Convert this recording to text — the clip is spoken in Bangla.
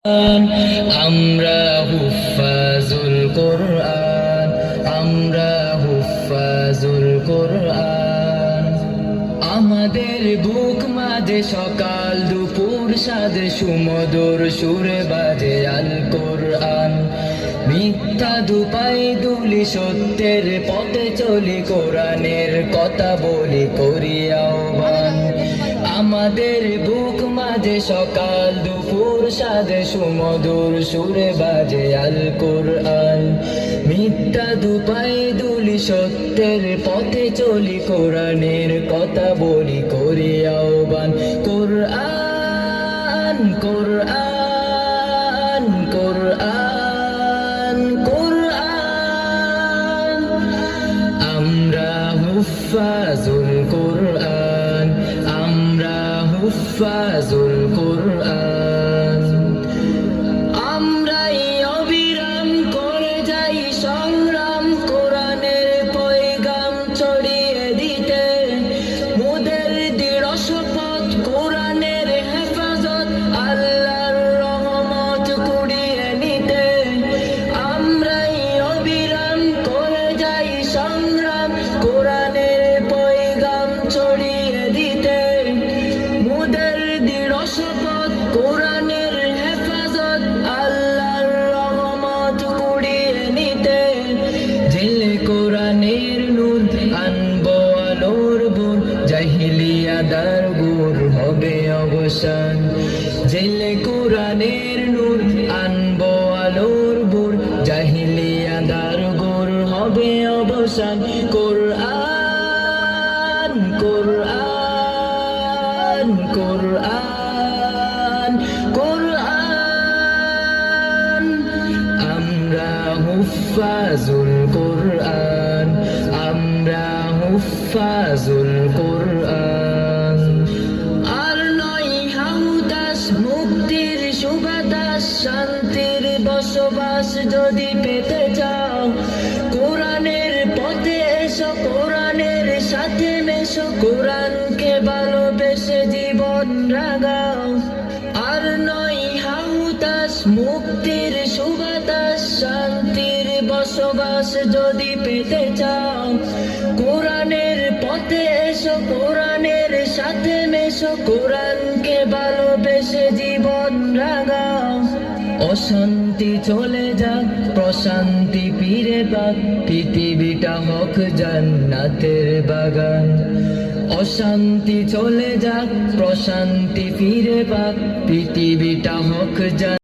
আমরা হুফাজুল কোরআন, আমরা হুফাজুল কোরআন। আমাদের বুক মাঝে সকাল দুপুর সাজে সুমধুর সুরে বাজে আল কোরআন। মিথ্যা দুপাই দুলি সত্যের পথে চলি, কোরআনের কথা বলি করি আহ্বান। আমাদের বুক মাঝে সকাল দুপুর সাজে সুমধুর সুরে বাজে আল কোরআন। মিথ্যা দুপাই দুলি সত্যের পথে চলি, কোরআনের কথা বলি করি আহ্বান। কোরআন কোরআন কোরআন কোরআন। আমরা হুফাজুল কোরআন, আমরা হুফাজুল কোরআন। আমরাই অবিরাম করে যাই সংগ্রাম, কোরআনের পয়গাম ছড়িয়ে দিতে। মোদের দৃঢ় শপথ কোরআনের হেফাজত, আল্লাহর রহমত কুড়িয়ে নিতে। আমরাই অবিরাম করে যাই সংগ্রাম, কোরআনের পয়গাম ছড়িয়ে দিতে। মোদের দৃঢ় শপথ কোরআনের হেফাজত, আল্লাহর রহমত কুড়িয়ে নিতে। জেলে কোরআনের নূর আনবো আলোর ভোর, জাহিলিয়াদার গুর হবে অবসান। জেলে কোরআনের নূর আনবো আলোর ভোর, জাহিলিয়াদার গুর হবে অবসান। কোরআন কোরআন কোরআন কোরআন। আমরা হুফাজুল কোরআন, আমরা হুফাজুল কোরআন। আর নয় হাহুতাস মুক্তির সুবাতাস, শান্তির বসবাস যদি পেতে চাও, কোরআনের পথে এসো, কোরআনের সাথে মেশো, কোরআনকে ভালোবেসে জীবন রাগাও। আর নয় হাহুতাস মুক্তির সুবাতাস, শান্তির বসবাস যদি পেতে চাও, কোরআনের পথে এসো, কোরআনের সাথে মেশো, কোরআনকে ভালোবেসে জীবন রাগাও। অশান্তি চলে যাক, প্রশান্তি ফিরে পাক, পৃথিবীটা হোক জান্নাতের বাগান। অশান্তি চলে যাক, প্রশান্তি ফিরে পাক, পৃথিবীটা হোক জান্নাতের